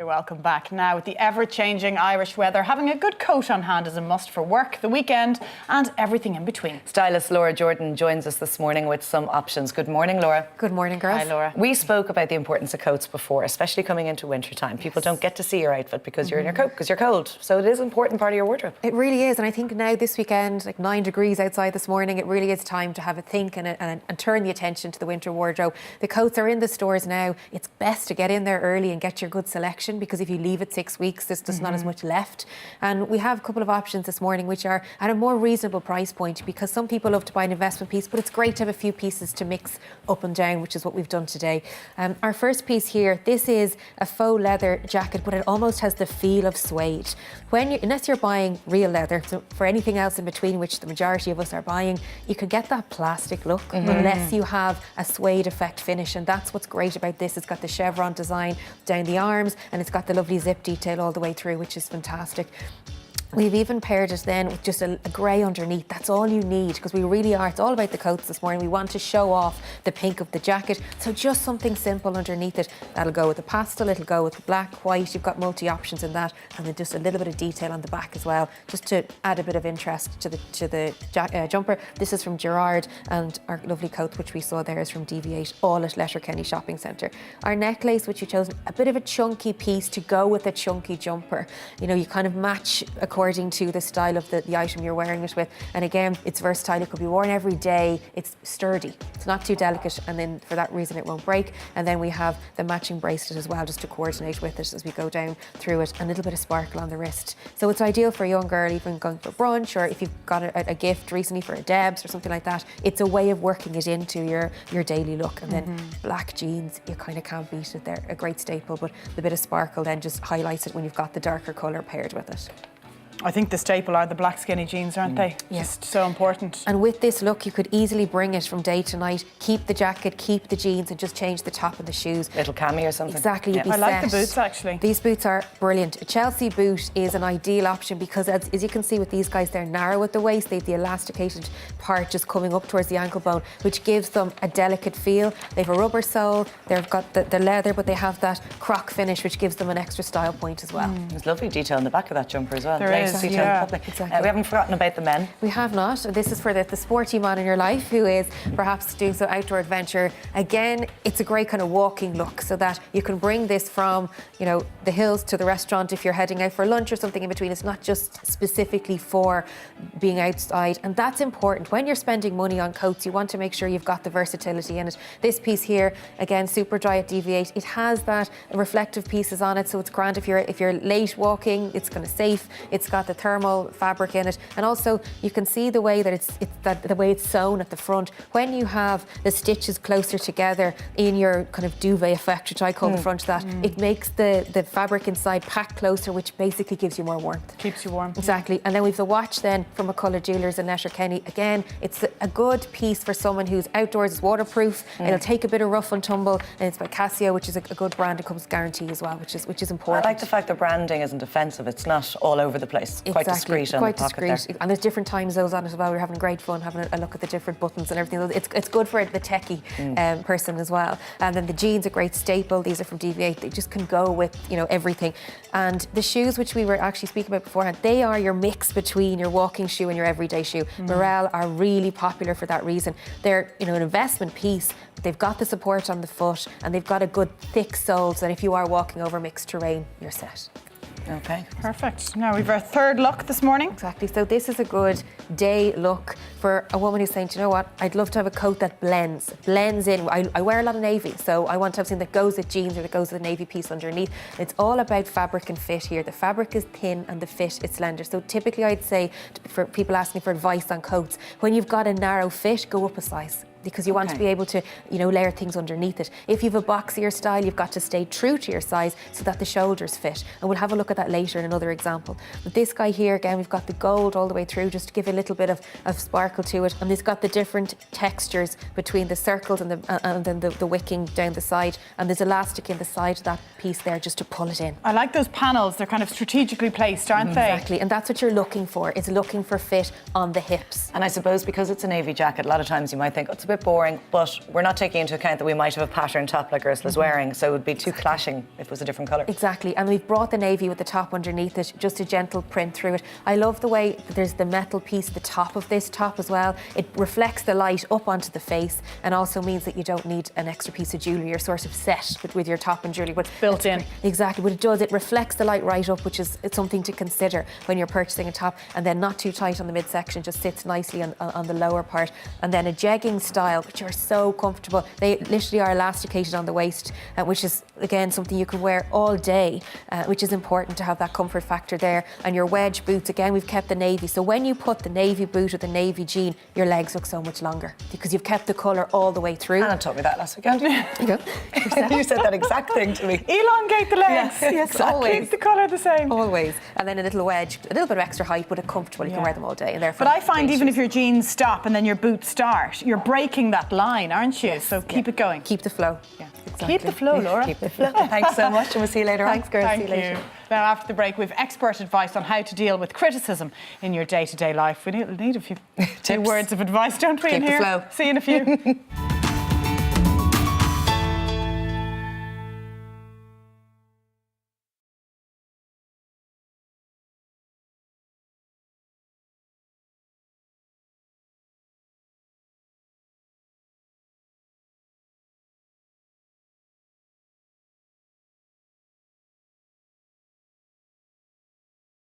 welcome back. Now, with the ever-changing Irish weather, having a good coat on hand is a must for work, the weekend and everything in between. Stylist Laura Jordan joins us this morning with some options. Good morning, Laura. Good morning, girls. Hi, Laura. We spoke about the importance of coats before, especially coming into winter time. People don't get to see your outfit because you're in your coat, because you're cold. So it is an important part of your wardrobe. It really is, and I think now this weekend, like 9 degrees outside this morning, it really is time to have a think and turn the attention to the winter wardrobe. The coats are in the stores now. It's best to get in there early and get your good selection, because if you leave it 6 weeks, there's just not as much left. And we have a couple of options this morning which are at a more reasonable price point, because some people love to buy an investment piece, but it's great to have a few pieces to mix up and down, which is what we've done today. Our first piece here, this is a faux leather jacket, but it almost has the feel of suede. Unless you're buying real leather, so for anything else in between, which the majority of us are buying, you can get that plastic look unless you have a suede effect finish, and that's what's great about this. It's got the chevron design down the arms, and it's got the lovely zip detail all the way through, which is fantastic. We've even paired it then with just a grey underneath. That's all you need, because we really are, it's all about the coats this morning. We want to show off the pink of the jacket. So just something simple underneath it. That'll go with the pastel, it'll go with black, white. You've got multi-options in that. And then just a little bit of detail on the back as well, just to add a bit of interest to the jumper. This is from Gerard, and our lovely coat, which we saw there, is from DV8, all at Letterkenny Shopping Centre. Our necklace, which you chose, a bit of a chunky piece to go with a chunky jumper. You know, you kind of match according to the style of the item you're wearing it with. And again, it's versatile. It could be worn every day. It's sturdy. It's not too delicate, and then for that reason it won't break. And then we have the matching bracelet as well, just to coordinate with it as we go down through it. And a little bit of sparkle on the wrist. So it's ideal for a young girl, even going for brunch, or if you've got a gift recently for a Debs or something like that. It's a way of working it into your daily look. And then black jeans, you kind of can't beat it. They're a great staple, but the bit of sparkle then just highlights it when you've got the darker colour paired with it. I think the staple are the black skinny jeans, aren't they? Yeah. Just so important. And with this look, you could easily bring it from day to night, keep the jacket, keep the jeans, and just change the top of the shoes. Little cami or something. Exactly. You'd be I like set. the boots, actually. These boots are brilliant. A Chelsea boot is an ideal option, because as you can see with these guys, they're narrow at the waist. They have the elasticated part just coming up towards the ankle bone, which gives them a delicate feel. They have a rubber sole, they've got the leather, but they have that croc finish, which gives them an extra style point as well. There's lovely detail on the back of that jumper as well. There Nice is, detail yeah. in the public. Exactly. We haven't forgotten about the men. We have not. This is for the sporty man in your life who is perhaps doing some outdoor adventure. Again, it's a great kind of walking look, so that you can bring this from, you know, the hills to the restaurant if you're heading out for lunch or something in between. It's not just specifically for being outside, and that's important. When you're spending money on coats, you want to make sure you've got the versatility in it. This piece here, again, super dry at DV8. It has that reflective pieces on it, so it's grand if you're late walking. It's kind of safe. It's got the thermal fabric in it, and also you can see the way that the way it's sewn at the front. When you have the stitches closer together in your kind of duvet effect, which I call the front of that, it makes the fabric inside pack closer, which basically gives you more warmth. Keeps you warm. Exactly. And then we've the watch then from McCullough Jewelers in Letterkenny. Again, it's a good piece for someone who's outdoors. It's waterproof. It'll take a bit of rough and tumble, and it's by Casio, which is a good brand. It comes with guarantee as well, which is important. I like the fact the branding isn't offensive. It's not all over the place. Quite discreet on the pocket there. And there's different time zones on it as well. We're having great fun having a look at the different buttons and everything. It's good for the techie person as well. And then the jeans, a great staple. These are from DV8. They just can go with, you know, everything. And the shoes, which we were actually speaking about beforehand, they are your mix between your walking shoe and your everyday shoe. Morel are really popular for that reason. They're, you know, an investment piece. They've got the support on the foot, and they've got a good thick sole, so that if you are walking over mixed terrain, you're set. Okay. Perfect. Now we've our third look this morning. Exactly. So this is a good day look for a woman who's saying, do you know what, I'd love to have a coat that blends in. I wear a lot of navy, so I want to have something that goes with jeans or that goes with a navy piece underneath. It's all about fabric and fit here. The fabric is thin and the fit is slender. So typically I'd say, for people asking for advice on coats, when you've got a narrow fit, go up a size, because you want to be able to, you know, layer things underneath it. If you've a boxier style, you've got to stay true to your size so that the shoulders fit. And we'll have a look at that later in another example. But this guy here, again, we've got the gold all the way through, just to give a little bit of sparkle to it. And it's got the different textures between the circles and then the wicking down the side. And there's elastic in the side of that piece there just to pull it in. I like those panels. They're kind of strategically placed, aren't they? Exactly. And that's what you're looking for, is looking for fit on the hips. And I suppose because it's a navy jacket, a lot of times you might think, oh, it's a bit bit boring, but we're not taking into account that we might have a patterned top like Ursula's wearing, so it would be too clashing if it was a different colour. Exactly, and we've brought the navy with the top underneath it, just a gentle print through it. I love the way that there's the metal piece, the top of this top as well. It reflects the light up onto the face and also means that you don't need an extra piece of jewellery. You're sort of set with your top and jewellery. But built in. Exactly, what it does, it reflects the light right up, which is it's something to consider when you're purchasing a top, and then not too tight on the midsection, just sits nicely on the lower part. And then a jegging style, which are so comfortable. They literally are elasticated on the waist, which is again something you can wear all day, which is important to have that comfort factor there. And your wedge boots, again, we've kept the navy. So when you put the navy boot or the navy jean, your legs look so much longer because you've kept the colour all the way through. Anna taught me that last weekend. There you go. You said that exact thing to me. Elongate the legs. Yes, Keep always. the colour the same. Always. And then a little wedge, a little bit of extra height, but a comfortable. You can wear them all day. And But I find even if your jeans stop and then your boots start, you're breaking that line, aren't you? So keep it going. keep the flow. Yeah. Exactly. Keep the flow, Laura. Keep the flow. Thanks so much, and we'll see you later on. Thanks, girls. Thank See you later. you. Now, after the break, we've expert advice on how to deal with criticism in your day-to-day life. We need a few words of advice, don't we, Keep in the here? flow. See you in a few.